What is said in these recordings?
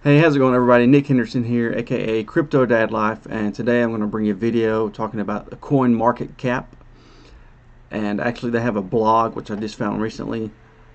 Hey, how's it going, everybody? Nick Henderson here, aka Crypto Dad Life, and today I'm going to bring you a video talking about the Coinmarketcap. And actually, they have a blog which I just found recently,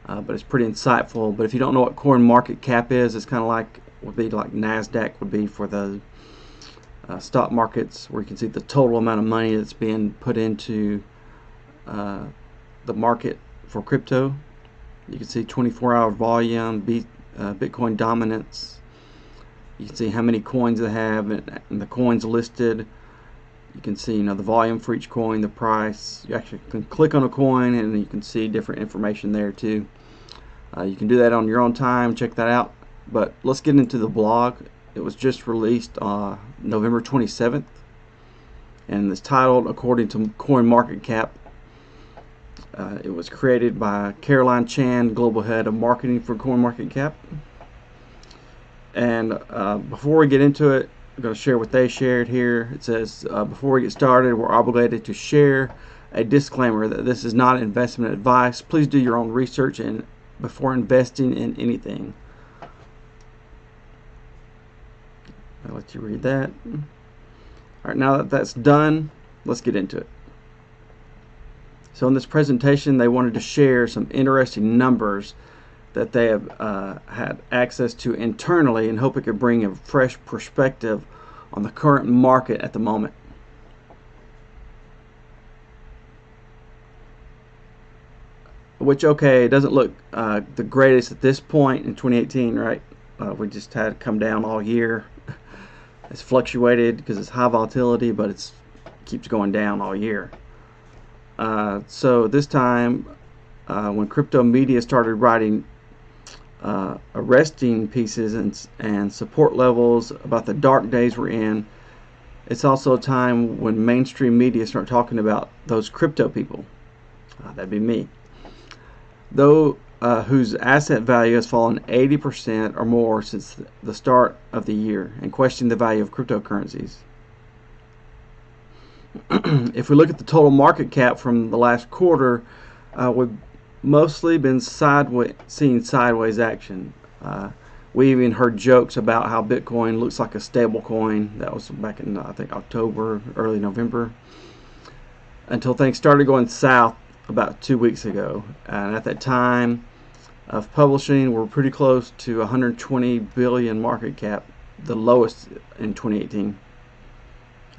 but it's pretty insightful. But if you don't know what Coinmarketcap is, it's kind of like Nasdaq would be for the stock markets, where you can see the total amount of money that's being put into the market for crypto. You can see 24-hour volume, Bitcoin dominance. You can see how many coins they have and the coins listed. You can see, the volume for each coin, the price. You actually can click on a coin and you can see different information there too. You can do that on your own time. Check that out. But let's get into the blog. It was just released November 27th, and it's titled, according to CoinMarketCap, it was created by Caroline Chan, global head of marketing for CoinMarketCap. And before we get into it, I'm going to share what they shared here. It says, before we get started, we're obligated to share a disclaimer that this is not investment advice. Please do your own research before investing in anything. I'll let you read that. Alright, now that that's done, let's get into it. So in this presentation, they wanted to share some interesting numbers that they have had access to internally, and hope it could bring a fresh perspective on the current market at the moment. Which, okay, it doesn't look the greatest at this point in 2018, right? We just had it come down all year. It's fluctuated because it's high volatility, but it keeps going down all year. So this time, when crypto media started writing arresting pieces and support levels about the dark days we're in, it's also a time when mainstream media start talking about those crypto people. That'd be me. Though whose asset value has fallen 80% or more since the start of the year, and question the value of cryptocurrencies. If we look at the total market cap from the last quarter, we've mostly been seeing sideways action. We even heard jokes about how Bitcoin looks like a stable coin. That was back in, I think, October, early November, until things started going south about 2 weeks ago. And at that time of publishing, we're pretty close to 120 billion market cap, the lowest in 2018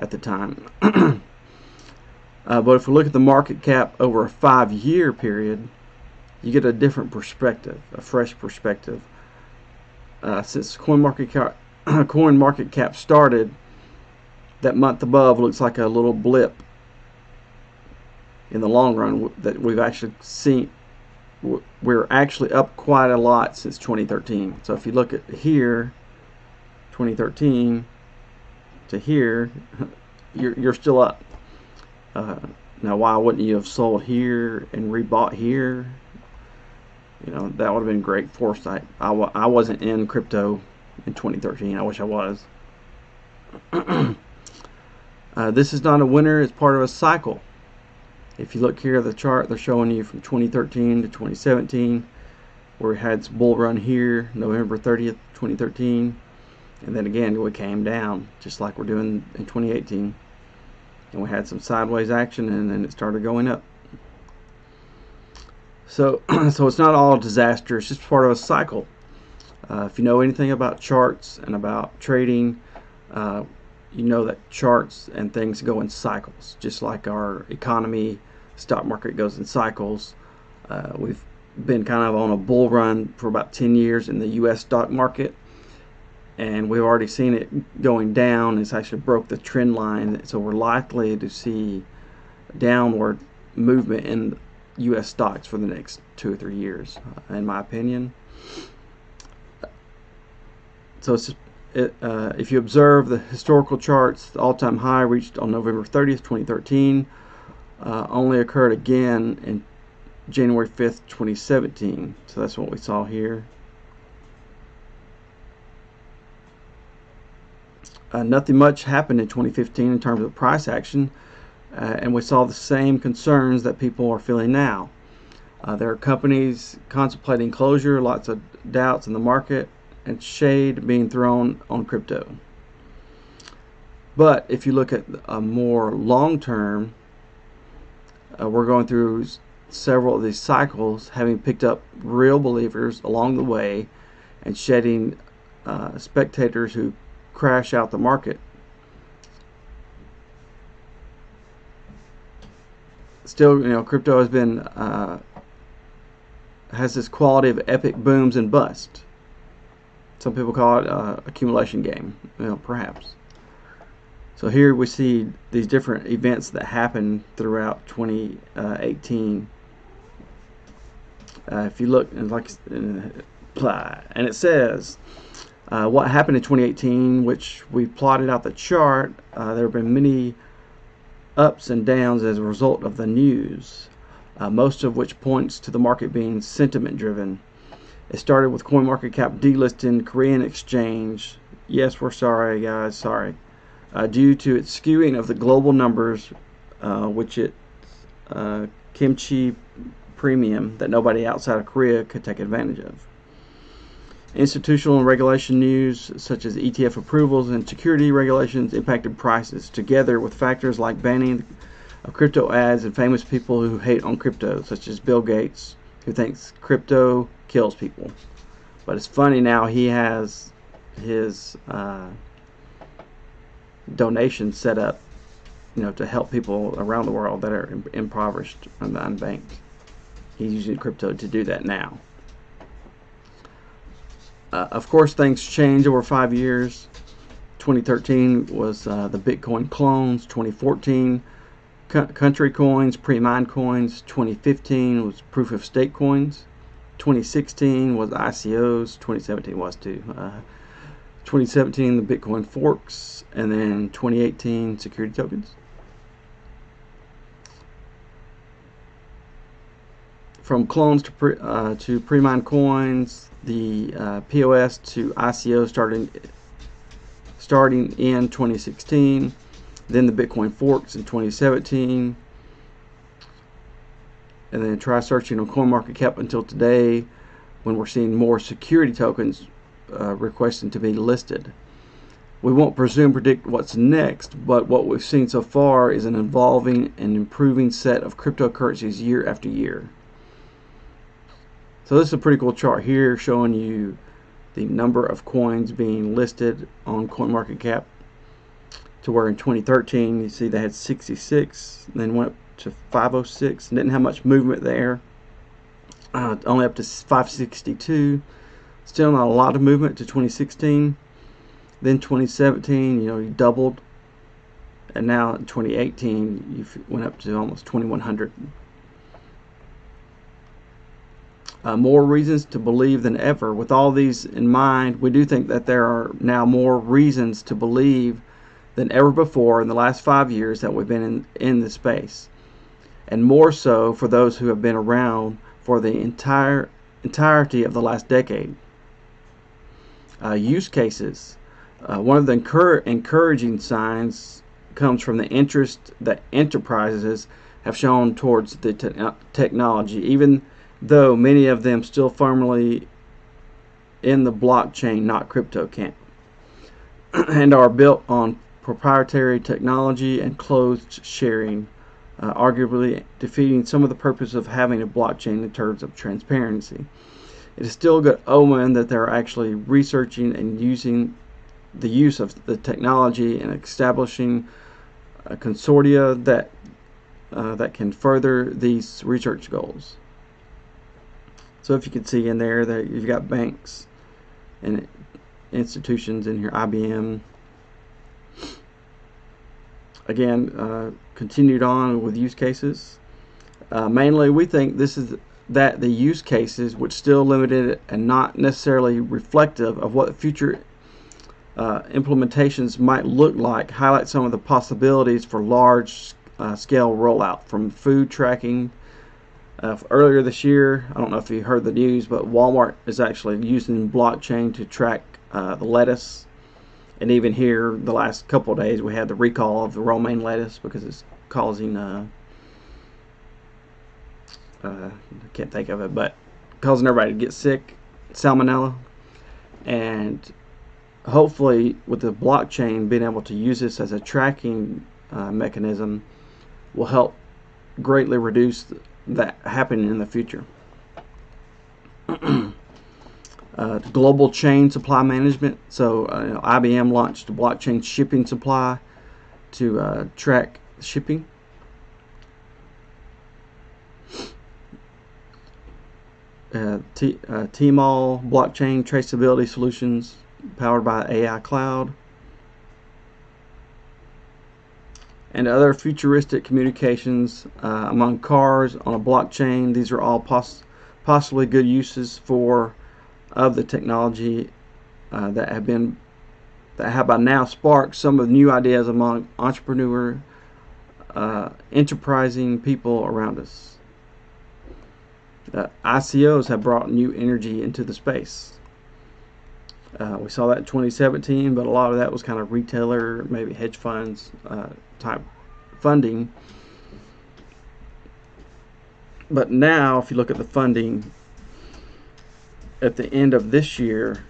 at the time. But if we look at the market cap over a 5-year period, you get a different perspective, a fresh perspective. Since CoinMarketcap started, that month above looks like a little blip in the long run that we've actually seen. We're actually up quite a lot since 2013. So if you look at here, 2013 to here, you're still up. Now, why wouldn't you have sold here and rebought here? That would have been great foresight. I wasn't in crypto in 2013. I wish I was. This is not a winner. It's part of a cycle. If you look here at the chart, they're showing you from 2013 to 2017, where we had this bull run here, November 30th, 2013. And then again, we came down, just like we're doing in 2018. And we had some sideways action, and then it started going up. So it's not all disaster. It's just part of a cycle. If you know anything about charts and about trading, you know that charts and things go in cycles, just like our economy, stock market goes in cycles. We've been kind of on a bull run for about 10 years in the U.S. stock market, and we've already seen it going down. It's actually broke the trend line, so we're likely to see downward movement in U.S. stocks for the next 2 or 3 years, in my opinion. So it's if you observe the historical charts, the all-time high reached on November 30th, 2013, only occurred again in January 5th, 2017. So that's what we saw here. Nothing much happened in 2015 in terms of price action, and we saw the same concerns that people are feeling now. There are companies contemplating closure, lots of doubts in the market, and shade being thrown on crypto. But if you look at a more long term, we're going through several of these cycles, having picked up real believers along the way and shedding spectators who crash out the market. Still, crypto has been has this quality of epic booms and busts. Some people call it accumulation game, perhaps. So here we see these different events that happened throughout 2018. If you look, and it says what happened in 2018, which we plotted out the chart. There have been many ups and downs as a result of the news, most of which points to the market being sentiment driven. It started with Coinmarketcap delisting Korean exchange. Yes, we're sorry, guys, sorry. Due to its skewing of the global numbers, which it kimchi premium that nobody outside of Korea could take advantage of. Institutional and regulation news such as ETF approvals and security regulations impacted prices, together with factors like banning of crypto ads and famous people who hate on crypto, such as Bill Gates, who thinks crypto kills people. But it's funny now, he has his donations set up, to help people around the world that are impoverished and unbanked. He's using crypto to do that now. Of course, things change over 5 years. 2013 was the Bitcoin clones. 2014, country coins, pre-mined coins. 2015 was proof of stake coins. 2016 was ICOs. 2017 was too. 2017 the Bitcoin forks, and then 2018 security tokens. From clones to pre-mined coins, the POS to ICO starting in 2016, then the Bitcoin forks in 2017, and then try searching on Coinmarketcap until today, when we're seeing more security tokens requesting to be listed. We won't predict what's next, but what we've seen so far is an evolving and improving set of cryptocurrencies year after year. So this is a pretty cool chart here showing you the number of coins being listed on CoinMarketCap, to where in 2013 you see they had 66, then went up to 506, and didn't have much movement there, only up to 562. Still not a lot of movement to 2016. Then 2017, you doubled, and now in 2018 you went up to almost 2,100. More reasons to believe than ever. With all these in mind, we do think that there are now more reasons to believe than ever before in the last 5 years that we've been in this space, and more so for those who have been around for the entirety of the last decade. Use cases. One of the encouraging signs comes from the interest that enterprises have shown towards the technology, even though many of them still firmly in the blockchain, not crypto camp, and are built on proprietary technology and closed sharing, arguably defeating some of the purpose of having a blockchain in terms of transparency. It is still a good omen that they're actually researching and using the use of the technology and establishing a consortia that can further these research goals. So if you can see in there that you've got banks and institutions in here, IBM. Again, continued on with use cases. Mainly, we think this is that the use cases, which still limited and not necessarily reflective of what future implementations might look like, highlight some of the possibilities for large scale rollout, from food tracking. Earlier this year, I don't know if you heard the news, but Walmart is actually using blockchain to track the lettuce. And even here, the last couple of days, we had the recall of the romaine lettuce because it's causing, I can't think of it, but causing everybody to get sick, salmonella. and hopefully with the blockchain being able to use this as a tracking mechanism will help greatly reduce that happening in the future. Global chain supply management. So IBM launched a blockchain shipping supply to track shipping. Tmall blockchain traceability solutions powered by AI cloud, and other futuristic communications among cars on a blockchain. These are all possibly good uses of the technology that have by now sparked some of the new ideas among entrepreneur, enterprising people around us. ICOs have brought new energy into the space. We saw that in 2017, but a lot of that was kind of retailer, maybe hedge funds type funding. But now, if you look at the funding at the end of this year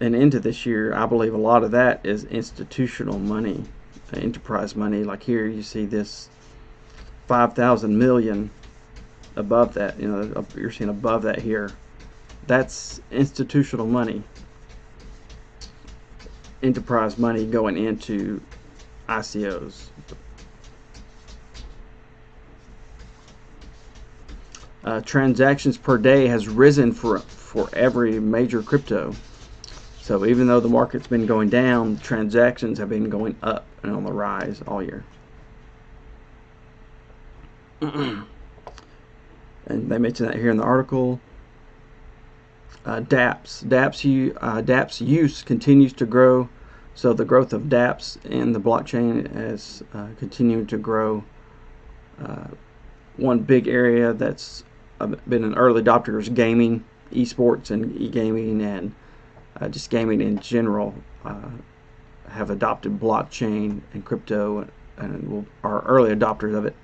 and into this year, I believe a lot of that is institutional money, enterprise money. Like here, you see this 5,000 million above that. You know, you're seeing above that here. That's institutional money, enterprise money going into ICOs. Transactions per day has risen for every major crypto. So even though the market's been going down, transactions have been going up and on the rise all year. And they mention that here in the article. dApps use continues to grow. So the growth of dApps in the blockchain is continuing to grow. One big area that's been an early adopter is gaming, esports and e-gaming, and just gaming in general have adopted blockchain and crypto and are early adopters of it.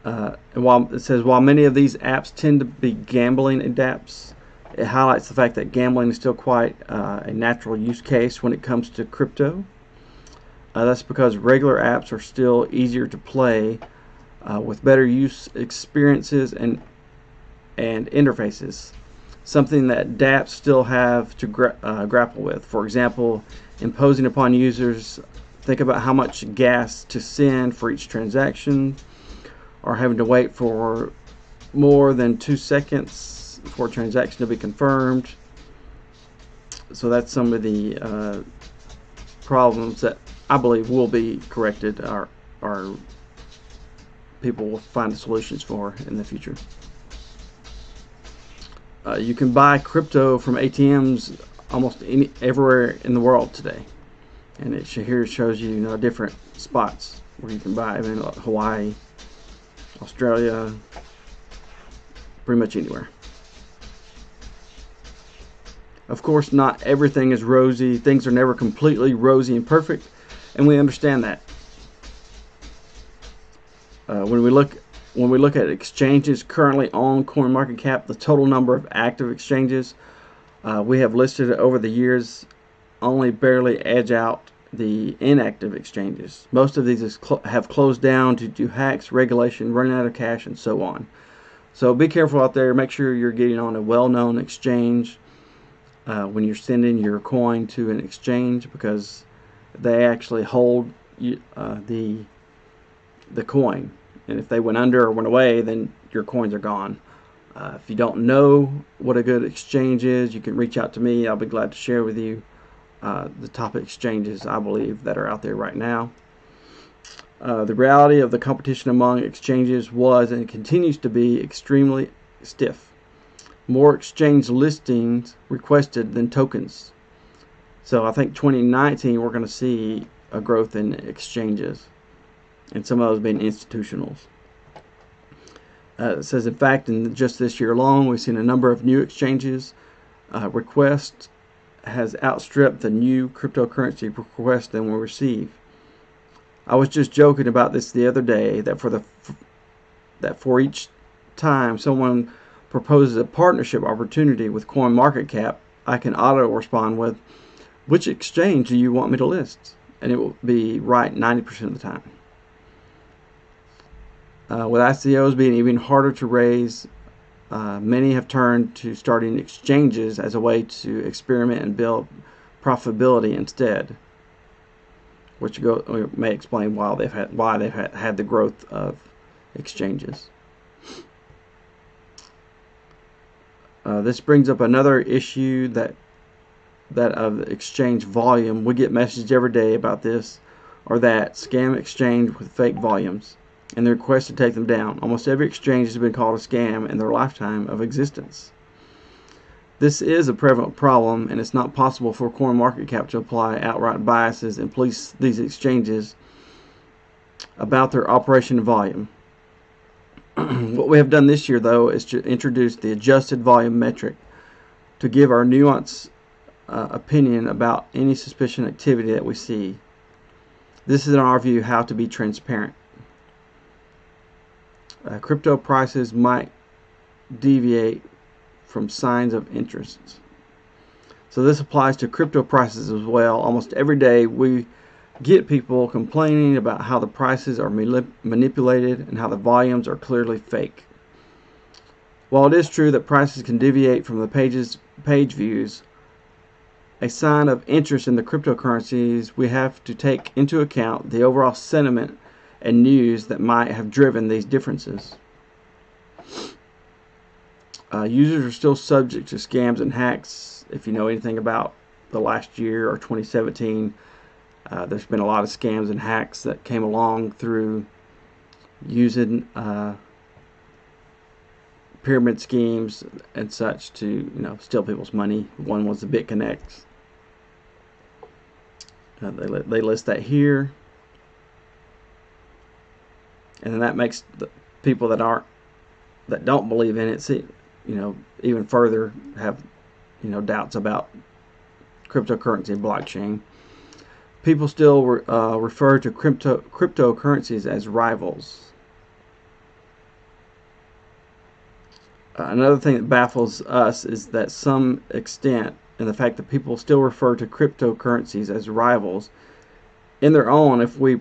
And while it says, while many of these apps tend to be gambling dApps, it highlights the fact that gambling is still quite a natural use case when it comes to crypto. That's because regular apps are still easier to play with better use experiences and interfaces, something that dApps still have to grapple with. For example, imposing upon users, think about how much gas to send for each transaction, or having to wait for more than 2 seconds for a transaction to be confirmed. So that's some of the problems that I believe will be corrected, or people will find solutions for in the future. You can buy crypto from ATMs almost everywhere in the world today, and it here shows you, different spots where you can buy. I mean, like Hawaii, Australia, pretty much anywhere. Of course, not everything is rosy. Things are never completely rosy and perfect, and we understand that. When we look at exchanges currently on Coinmarketcap, the total number of active exchanges we have listed over the years only barely edge out the inactive exchanges. Most of these have closed down due to hacks, regulation, running out of cash, and so on. So be careful out there. Make sure you're getting on a well-known exchange when you're sending your coin to an exchange, because they actually hold the coin, and if they went under or went away, then your coins are gone. If you don't know what a good exchange is, you can reach out to me. I'll be glad to share with you the top exchanges I believe that are out there right now. The reality of the competition among exchanges was and continues to be extremely stiff. More exchange listings requested than tokens. So I think 2019 we're going to see a growth in exchanges, and some of those being institutionals. It says, in fact, in just this year alone, we've seen a number of new exchanges requests has outstripped the new cryptocurrency requests than we receive. I was just joking about this the other day, that for each time someone proposes a partnership opportunity with Coinmarketcap, I can auto respond with, which exchange do you want me to list? And it will be right 90% of the time. With ICOs being even harder to raise, many have turned to starting exchanges as a way to experiment and build profitability instead, which may explain why they've had the growth of exchanges. This brings up another issue, that of exchange volume. We get messages every day about this or that scam exchange with fake volumes and the request to take them down. Almost every exchange has been called a scam in their lifetime of existence. This is a prevalent problem, and it's not possible for Coinmarketcap to apply outright biases and police these exchanges about their operation and volume. What we have done this year, though, is to introduce the adjusted volume metric to give our nuanced opinion about any suspicious activity that we see. This is, in our view, how to be transparent. Crypto prices might deviate from signs of interest. So this applies to crypto prices as well. Almost every day we get people complaining about how the prices are manipulated and how the volumes are clearly fake. While it is true that prices can deviate from the page views, a sign of interest in the cryptocurrencies, we have to take into account the overall sentiment and news that might have driven these differences. Users are still subject to scams and hacks. If you know anything about the last year or 2017, there's been a lot of scams and hacks that came along through using pyramid schemes and such to steal people's money. One was the BitConnect. They list that here, and then that makes the people that don't believe in it see, even further have doubts about cryptocurrency and blockchain. People still refer to cryptocurrencies as rivals. Another thing that baffles us is that some extent in the fact that people still refer to cryptocurrencies as rivals in their own. If we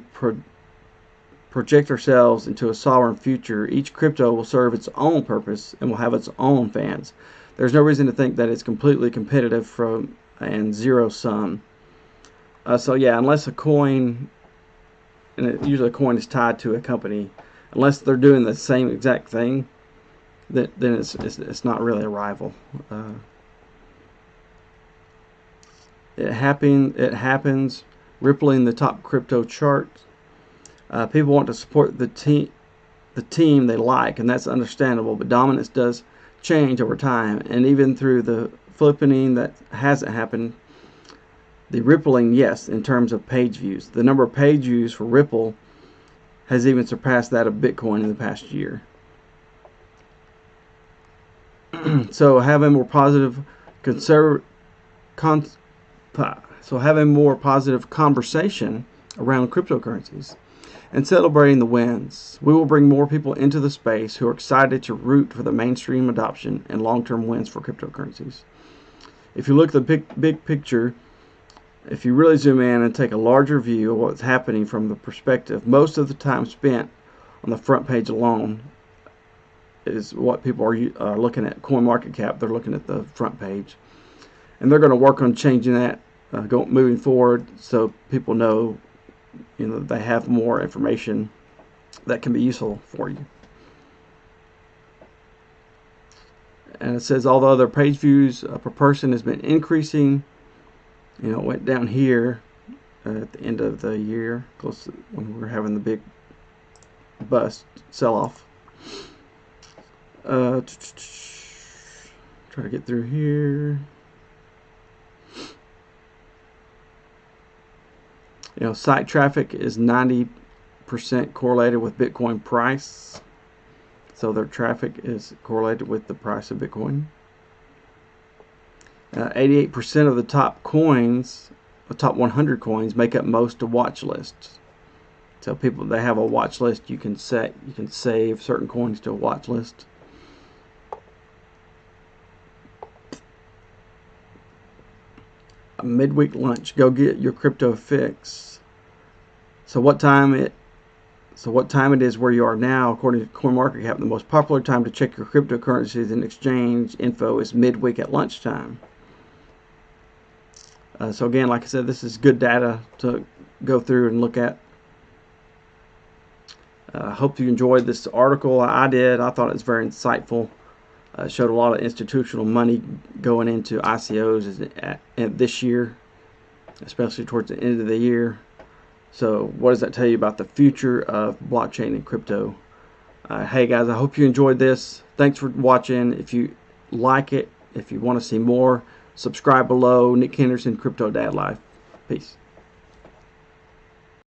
project ourselves into a sovereign future, each crypto will serve its own purpose and will have its own fans. There's no reason to think that it's completely competitive and zero sum. So yeah, unless a coin, and usually a coin is tied to a company, unless they're doing the same exact thing, then it's not really a rival. It happens. Rippling the top crypto chart. People want to support the team they like, and that's understandable. But dominance does change over time, and even through the flippening that hasn't happened. The rippling, yes, in terms of page views. The number of page views for Ripple has even surpassed that of Bitcoin in the past year. So having more positive conversation around cryptocurrencies and celebrating the wins, we will bring more people into the space who are excited to root for the mainstream adoption and long-term wins for cryptocurrencies. If you look at the big picture, if you really zoom in and take a larger view of what's happening from the perspective, most of the time spent on the front page alone is what people are looking at. Coinmarketcap, they're looking at the front page, and they're going to work on changing that moving forward, so people know they have more information that can be useful for you. And it says although their page views per person has been increasing, it went down here at the end of the year, close to when we were having the big bust sell-off. Try to get through here. Site traffic is 90% correlated with Bitcoin price. So their traffic is correlated with the price of Bitcoin. 88% of the top coins, the top 100 coins, make up most of watch lists. So people, they have a watch list. You can save certain coins to a watch list. midweek lunch. Go get your crypto fix. So what time it is where you are now, according to Coinmarketcap, the most popular time to check your cryptocurrencies and exchange info is midweek at lunchtime. So again, like I said, this is good data to go through and look at. I hope you enjoyed this article. I did. I thought it was very insightful. Showed a lot of institutional money going into ICOs this year, especially towards the end of the year. So what does that tell you about the future of blockchain and crypto? Hey guys, I hope you enjoyed this. Thanks for watching. If you like it, if you want to see more, subscribe below. Nick Henderson, Crypto Dad Life. Peace.